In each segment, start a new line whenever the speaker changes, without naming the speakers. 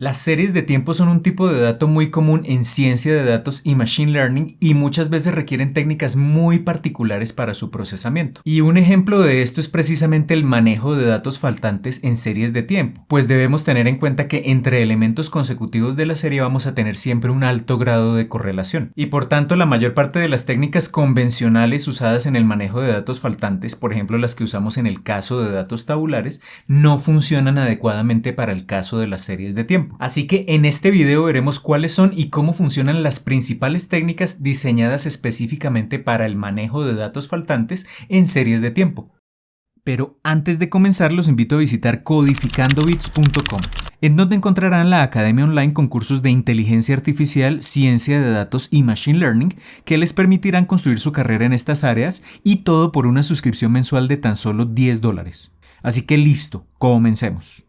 Las series de tiempo son un tipo de dato muy común en ciencia de datos y machine learning y muchas veces requieren técnicas muy particulares para su procesamiento. Y un ejemplo de esto es precisamente el manejo de datos faltantes en series de tiempo, pues debemos tener en cuenta que entre elementos consecutivos de la serie vamos a tener siempre un alto grado de correlación. Y por tanto, la mayor parte de las técnicas convencionales usadas en el manejo de datos faltantes, por ejemplo las que usamos en el caso de datos tabulares, no funcionan adecuadamente para el caso de las series de tiempo. Así que en este video veremos cuáles son y cómo funcionan las principales técnicas diseñadas específicamente para el manejo de datos faltantes en series de tiempo. Pero antes de comenzar los invito a visitar codificandobits.com, en donde encontrarán la academia online con cursos de inteligencia artificial, ciencia de datos y machine learning que les permitirán construir su carrera en estas áreas y todo por una suscripción mensual de tan solo $10. Así que listo, comencemos.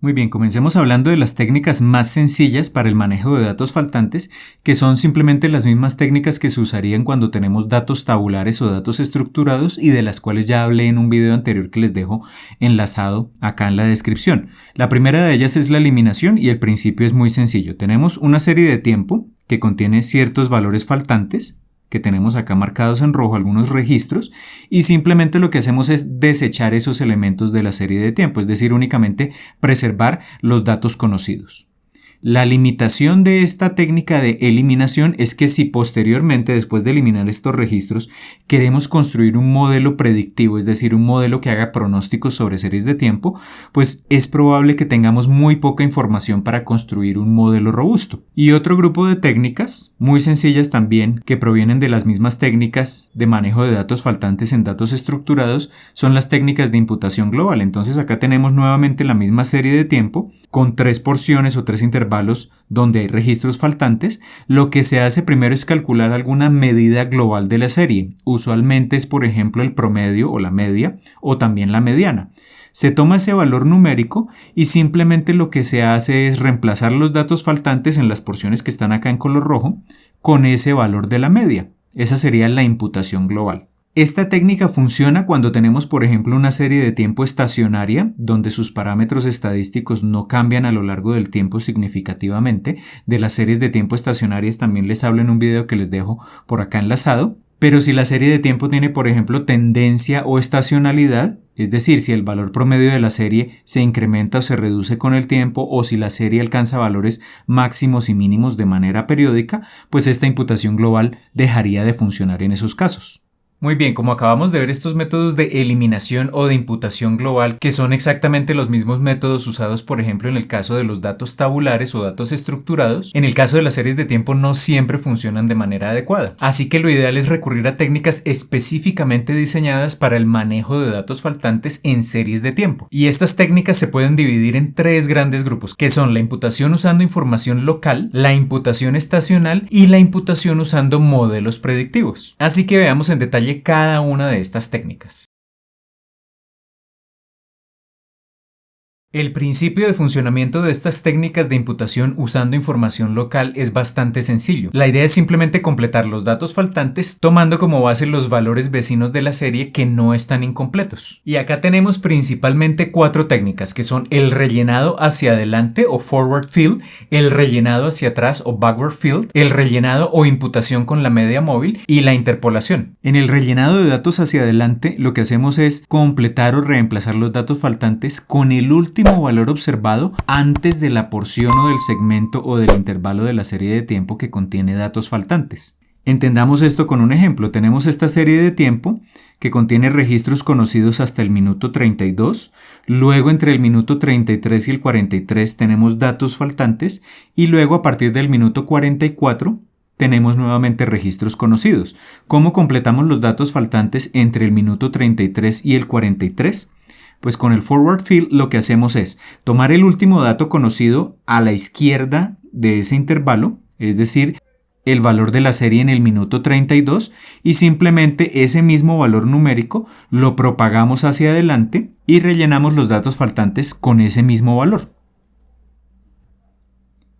Muy bien, comencemos hablando de las técnicas más sencillas para el manejo de datos faltantes, que son simplemente las mismas técnicas que se usarían cuando tenemos datos tabulares o datos estructurados y de las cuales ya hablé en un video anterior que les dejo enlazado acá en la descripción. La primera de ellas es la eliminación y el principio es muy sencillo. Tenemos una serie de tiempo que contiene ciertos valores faltantes, que tenemos acá marcados en rojo algunos registros, y simplemente lo que hacemos es desechar esos elementos de la serie de tiempo, es decir, únicamente preservar los datos conocidos. La limitación de esta técnica de eliminación es que si posteriormente, después de eliminar estos registros, queremos construir un modelo predictivo, es decir, un modelo que haga pronósticos sobre series de tiempo, pues es probable que tengamos muy poca información para construir un modelo robusto. Y otro grupo de técnicas, muy sencillas también, que provienen de las mismas técnicas de manejo de datos faltantes en datos estructurados, son las técnicas de imputación global. Entonces acá tenemos nuevamente la misma serie de tiempo, con 3 porciones o 3 intervalos donde hay registros faltantes. Lo que se hace primero es calcular alguna medida global de la serie. Usualmente es, por ejemplo, el promedio o la media o también la mediana. Se toma ese valor numérico y simplemente lo que se hace es reemplazar los datos faltantes en las porciones que están acá en color rojo con ese valor de la media. Esa sería la imputación global. Esta técnica funciona cuando tenemos, por ejemplo, una serie de tiempo estacionaria, donde sus parámetros estadísticos no cambian a lo largo del tiempo significativamente. De las series de tiempo estacionarias también les hablo en un video que les dejo por acá enlazado. Pero si la serie de tiempo tiene, por ejemplo, tendencia o estacionalidad, es decir, si el valor promedio de la serie se incrementa o se reduce con el tiempo, o si la serie alcanza valores máximos y mínimos de manera periódica, pues esta imputación global dejaría de funcionar en esos casos. Muy bien, como acabamos de ver, estos métodos de eliminación o de imputación global, que son exactamente los mismos métodos usados, por ejemplo, en el caso de los datos tabulares o datos estructurados, en el caso de las series de tiempo no siempre funcionan de manera adecuada. Así que lo ideal es recurrir a técnicas específicamente diseñadas para el manejo de datos faltantes en series de tiempo. Y estas técnicas se pueden dividir en 3 grandes grupos, que son la imputación usando información local, la imputación estacional y la imputación usando modelos predictivos. Así que veamos en detalle cada una de estas técnicas. El principio de funcionamiento de estas técnicas de imputación usando información local es bastante sencillo. La idea es simplemente completar los datos faltantes tomando como base los valores vecinos de la serie que no están incompletos. Y acá tenemos principalmente 4 técnicas, que son el rellenado hacia adelante o forward fill, el rellenado hacia atrás o backward fill, el rellenado o imputación con la media móvil y la interpolación. En el rellenado de datos hacia adelante lo que hacemos es completar o reemplazar los datos faltantes con el último valor observado antes de la porción o del segmento o del intervalo de la serie de tiempo que contiene datos faltantes. Entendamos esto con un ejemplo. Tenemos esta serie de tiempo que contiene registros conocidos hasta el minuto 32, luego entre el minuto 33 y el 43 tenemos datos faltantes y luego a partir del minuto 44 tenemos nuevamente registros conocidos. ¿Cómo completamos los datos faltantes entre el minuto 33 y el 43? Pues con el forward fill lo que hacemos es tomar el último dato conocido a la izquierda de ese intervalo, es decir, el valor de la serie en el minuto 32, y simplemente ese mismo valor numérico lo propagamos hacia adelante y rellenamos los datos faltantes con ese mismo valor.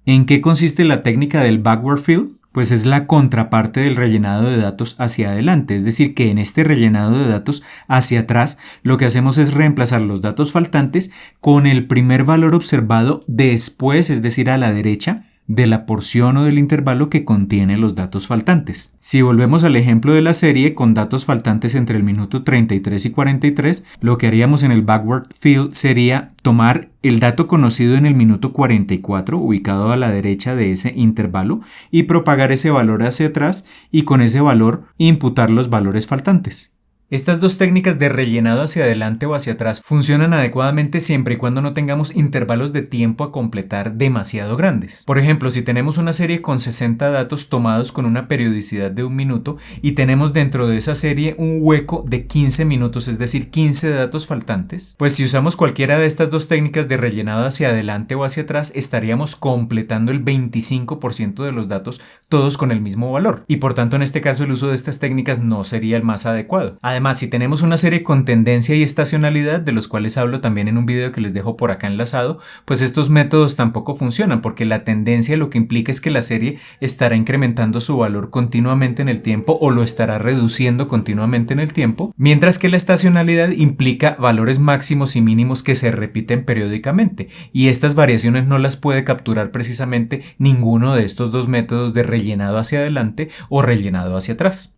¿En qué consiste la técnica del backward fill? pues es la contraparte del rellenado de datos hacia adelante, es decir, que en este rellenado de datos hacia atrás lo que hacemos es reemplazar los datos faltantes con el primer valor observado después, es decir, a la derecha de la porción o del intervalo que contiene los datos faltantes. Si volvemos al ejemplo de la serie con datos faltantes entre el minuto 33 y 43, lo que haríamos en el backward fill sería tomar el dato conocido en el minuto 44, ubicado a la derecha de ese intervalo, y propagar ese valor hacia atrás y con ese valor imputar los valores faltantes. Estas dos técnicas de rellenado hacia adelante o hacia atrás funcionan adecuadamente siempre y cuando no tengamos intervalos de tiempo a completar demasiado grandes. Por ejemplo, si tenemos una serie con 60 datos tomados con una periodicidad de 1 minuto y tenemos dentro de esa serie un hueco de 15 minutos, es decir, 15 datos faltantes, pues si usamos cualquiera de estas dos técnicas de rellenado hacia adelante o hacia atrás, estaríamos completando el 25% de los datos todos con el mismo valor. Y por tanto, en este caso, el uso de estas técnicas no sería el más adecuado. Además, si tenemos una serie con tendencia y estacionalidad, de los cuales hablo también en un video que les dejo por acá enlazado, pues estos métodos tampoco funcionan, porque la tendencia lo que implica es que la serie estará incrementando su valor continuamente en el tiempo o lo estará reduciendo continuamente en el tiempo, mientras que la estacionalidad implica valores máximos y mínimos que se repiten periódicamente, y estas variaciones no las puede capturar precisamente ninguno de estos dos métodos de rellenado hacia adelante o rellenado hacia atrás.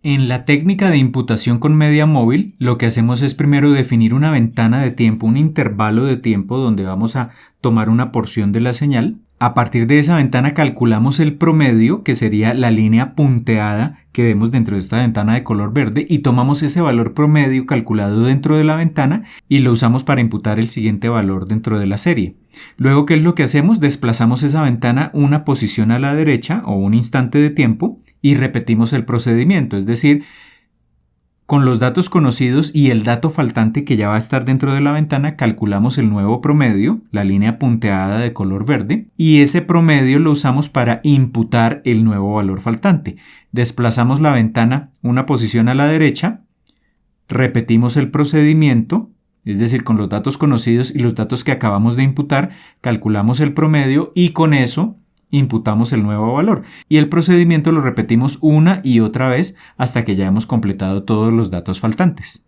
En la técnica de imputación con media móvil, lo que hacemos es primero definir una ventana de tiempo, un intervalo de tiempo donde vamos a tomar una porción de la señal. A partir de esa ventana calculamos el promedio, que sería la línea punteada que vemos dentro de esta ventana de color verde, y tomamos ese valor promedio calculado dentro de la ventana y lo usamos para imputar el siguiente valor dentro de la serie. Luego, ¿qué es lo que hacemos? Desplazamos esa ventana una posición a la derecha o un instante de tiempo y repetimos el procedimiento, es decir, con los datos conocidos y el dato faltante que ya va a estar dentro de la ventana, calculamos el nuevo promedio, la línea punteada de color verde, y ese promedio lo usamos para imputar el nuevo valor faltante. Desplazamos la ventana una posición a la derecha, repetimos el procedimiento, es decir, con los datos conocidos y los datos que acabamos de imputar, calculamos el promedio y con eso imputamos el nuevo valor, y el procedimiento lo repetimos una y otra vez hasta que ya hemos completado todos los datos faltantes.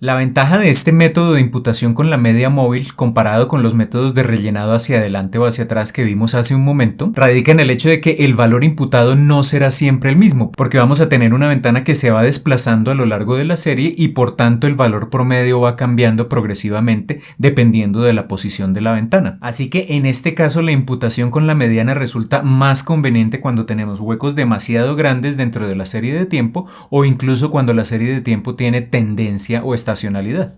La ventaja de este método de imputación con la media móvil comparado con los métodos de rellenado hacia adelante o hacia atrás que vimos hace un momento radica en el hecho de que el valor imputado no será siempre el mismo, porque vamos a tener una ventana que se va desplazando a lo largo de la serie y por tanto el valor promedio va cambiando progresivamente dependiendo de la posición de la ventana. Así que en este caso la imputación con la mediana resulta más conveniente cuando tenemos huecos demasiado grandes dentro de la serie de tiempo o incluso cuando la serie de tiempo tiene tendencia o estacionalidad.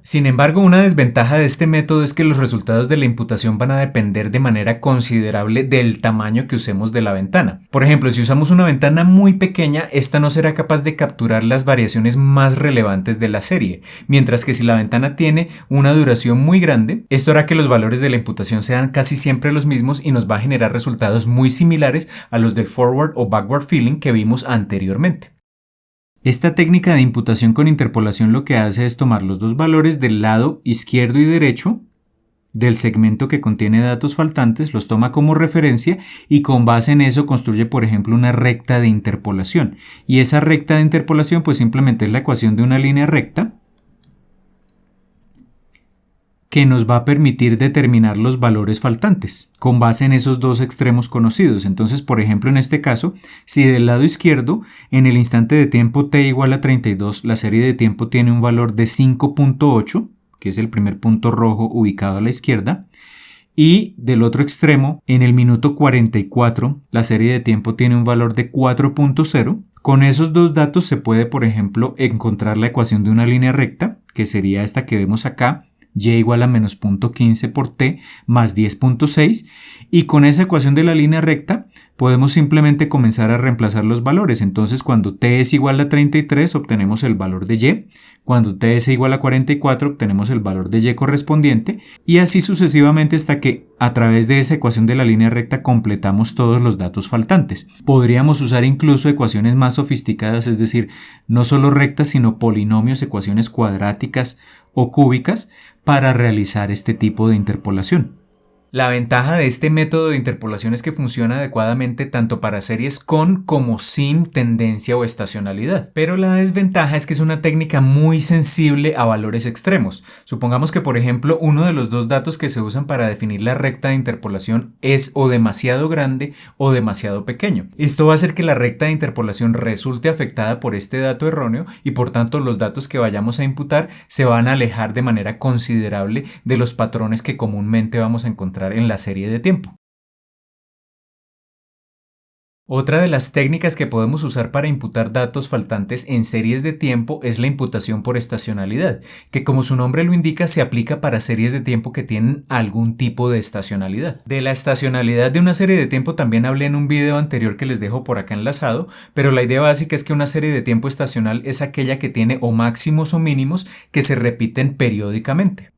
Sin embargo, una desventaja de este método es que los resultados de la imputación van a depender de manera considerable del tamaño que usemos de la ventana. Por ejemplo, si usamos una ventana muy pequeña, esta no será capaz de capturar las variaciones más relevantes de la serie, mientras que si la ventana tiene una duración muy grande, esto hará que los valores de la imputación sean casi siempre los mismos y nos va a generar resultados muy similares a los del forward o backward filling que vimos anteriormente. Esta técnica de imputación con interpolación lo que hace es tomar los dos valores del lado izquierdo y derecho del segmento que contiene datos faltantes, los toma como referencia y con base en eso construye, por ejemplo, una recta de interpolación. Y esa recta de interpolación pues simplemente es la ecuación de una línea recta que nos va a permitir determinar los valores faltantes con base en esos dos extremos conocidos. Entonces, por ejemplo, en este caso, si del lado izquierdo, en el instante de tiempo t igual a 32, la serie de tiempo tiene un valor de 5.8, que es el primer punto rojo ubicado a la izquierda, y del otro extremo, en el minuto 44, la serie de tiempo tiene un valor de 4.0, con esos dos datos se puede, por ejemplo, encontrar la ecuación de una línea recta, que sería esta que vemos acá, y igual a menos 0.15 por t más 10.6, y con esa ecuación de la línea recta podemos simplemente comenzar a reemplazar los valores. Entonces cuando t es igual a 33 obtenemos el valor de y, cuando t es igual a 44 obtenemos el valor de y correspondiente, y así sucesivamente hasta que a través de esa ecuación de la línea recta completamos todos los datos faltantes. Podríamos usar incluso ecuaciones más sofisticadas, es decir, no solo rectas sino polinomios, ecuaciones cuadráticas o cúbicas para realizar este tipo de interpolación. La ventaja de este método de interpolación es que funciona adecuadamente tanto para series con como sin tendencia o estacionalidad. Pero la desventaja es que es una técnica muy sensible a valores extremos. Supongamos que, por ejemplo, uno de los dos datos que se usan para definir la recta de interpolación es o demasiado grande o demasiado pequeño. Esto va a hacer que la recta de interpolación resulte afectada por este dato erróneo y por tanto los datos que vayamos a imputar se van a alejar de manera considerable de los patrones que comúnmente vamos a encontrar en la serie de tiempo. Otra de las técnicas que podemos usar para imputar datos faltantes en series de tiempo es la imputación por estacionalidad, que como su nombre lo indica se aplica para series de tiempo que tienen algún tipo de estacionalidad. De la estacionalidad de una serie de tiempo también hablé en un video anterior que les dejo por acá enlazado, pero la idea básica es que una serie de tiempo estacional es aquella que tiene o máximos o mínimos que se repiten periódicamente.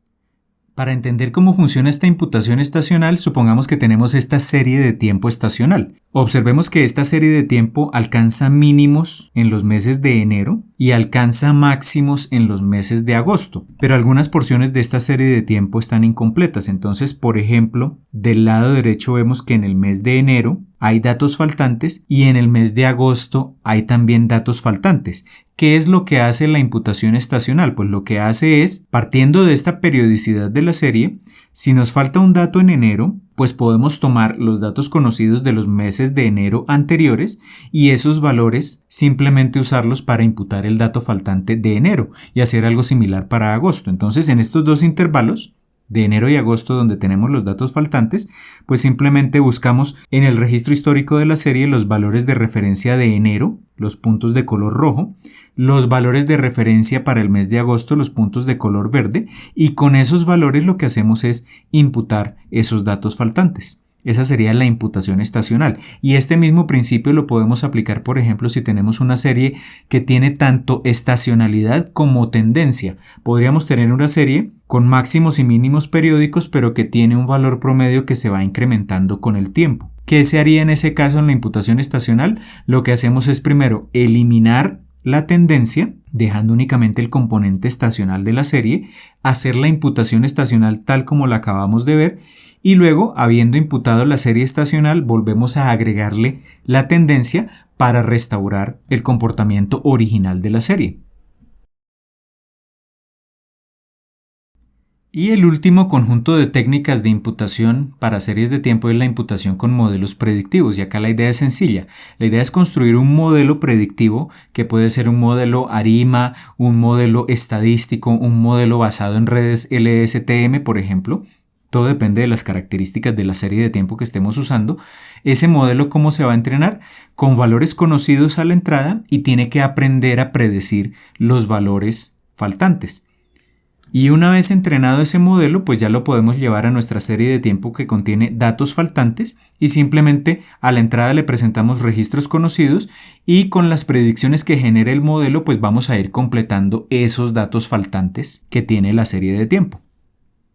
Para entender cómo funciona esta imputación estacional, supongamos que tenemos esta serie de tiempo estacional. Observemos que esta serie de tiempo alcanza mínimos en los meses de enero y alcanza máximos en los meses de agosto, pero algunas porciones de esta serie de tiempo están incompletas. Entonces, por ejemplo, del lado derecho vemos que en el mes de enero hay datos faltantes y en el mes de agosto hay también datos faltantes. ¿Qué es lo que hace la imputación estacional? Pues lo que hace es, partiendo de esta periodicidad de la serie, si nos falta un dato en enero, pues podemos tomar los datos conocidos de los meses de enero anteriores y esos valores simplemente usarlos para imputar el dato faltante de enero y hacer algo similar para agosto. Entonces, en estos dos intervalos, de enero y agosto, donde tenemos los datos faltantes, pues simplemente buscamos en el registro histórico de la serie los valores de referencia de enero, los puntos de color rojo, los valores de referencia para el mes de agosto, los puntos de color verde, y con esos valores lo que hacemos es imputar esos datos faltantes. Esa sería la imputación estacional. Y este mismo principio lo podemos aplicar, por ejemplo, si tenemos una serie que tiene tanto estacionalidad como tendencia. Podríamos tener una serie con máximos y mínimos periódicos, pero que tiene un valor promedio que se va incrementando con el tiempo. ¿Qué se haría en ese caso en la imputación estacional? Lo que hacemos es primero eliminar la tendencia, dejando únicamente el componente estacional de la serie, hacer la imputación estacional tal como la acabamos de ver, y luego, habiendo imputado la serie estacional, volvemos a agregarle la tendencia para restaurar el comportamiento original de la serie. Y el último conjunto de técnicas de imputación para series de tiempo es la imputación con modelos predictivos. Y acá la idea es sencilla. La idea es construir un modelo predictivo que puede ser un modelo ARIMA, un modelo estadístico, un modelo basado en redes LSTM, por ejemplo. Todo depende de las características de la serie de tiempo que estemos usando. Ese modelo, ¿cómo se va a entrenar? Con valores conocidos a la entrada y tiene que aprender a predecir los valores faltantes. Y una vez entrenado ese modelo, pues ya lo podemos llevar a nuestra serie de tiempo que contiene datos faltantes y simplemente a la entrada le presentamos registros conocidos y con las predicciones que genere el modelo, pues vamos a ir completando esos datos faltantes que tiene la serie de tiempo.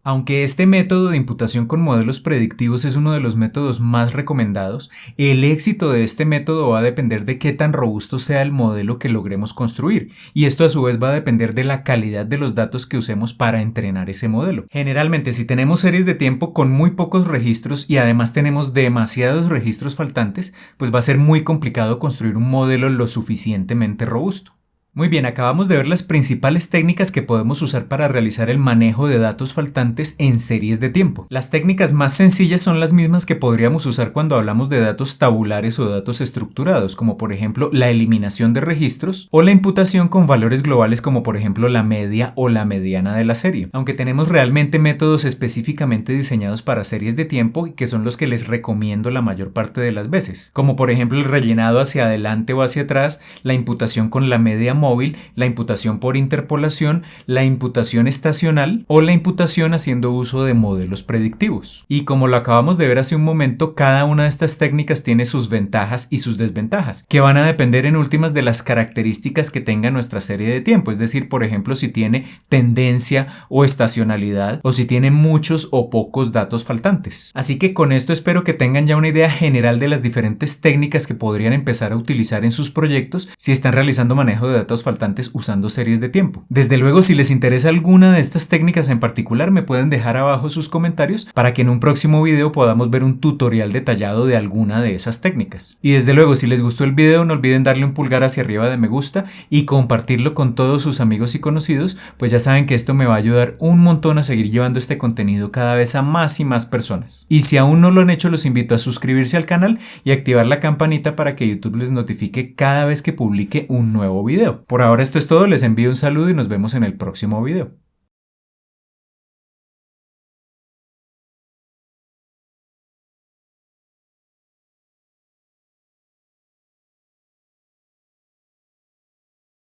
Aunque este método de imputación con modelos predictivos es uno de los métodos más recomendados, el éxito de este método va a depender de qué tan robusto sea el modelo que logremos construir, y esto a su vez va a depender de la calidad de los datos que usemos para entrenar ese modelo. Generalmente, si tenemos series de tiempo con muy pocos registros y además tenemos demasiados registros faltantes, pues va a ser muy complicado construir un modelo lo suficientemente robusto. Muy bien, acabamos de ver las principales técnicas que podemos usar para realizar el manejo de datos faltantes en series de tiempo. Las técnicas más sencillas son las mismas que podríamos usar cuando hablamos de datos tabulares o datos estructurados, como por ejemplo la eliminación de registros o la imputación con valores globales como por ejemplo la media o la mediana de la serie. Aunque tenemos realmente métodos específicamente diseñados para series de tiempo y que son los que les recomiendo la mayor parte de las veces, como por ejemplo el rellenado hacia adelante o hacia atrás, la imputación con la media móvil, la imputación por interpolación, la imputación estacional o la imputación haciendo uso de modelos predictivos. Y como lo acabamos de ver hace un momento, cada una de estas técnicas tiene sus ventajas y sus desventajas, que van a depender en últimas de las características que tenga nuestra serie de tiempo, es decir, por ejemplo, si tiene tendencia o estacionalidad o si tiene muchos o pocos datos faltantes. Así que con esto espero que tengan ya una idea general de las diferentes técnicas que podrían empezar a utilizar en sus proyectos si están realizando manejo de datos datos faltantes usando series de tiempo. Desde luego, si les interesa alguna de estas técnicas en particular, me pueden dejar abajo sus comentarios para que en un próximo video podamos ver un tutorial detallado de alguna de esas técnicas. Y desde luego, si les gustó el video, no olviden darle un pulgar hacia arriba de me gusta y compartirlo con todos sus amigos y conocidos, pues ya saben que esto me va a ayudar un montón a seguir llevando este contenido cada vez a más y más personas. Y si aún no lo han hecho, los invito a suscribirse al canal y activar la campanita para que YouTube les notifique cada vez que publique un nuevo video. Por ahora esto es todo, les envío un saludo y nos vemos en el próximo video.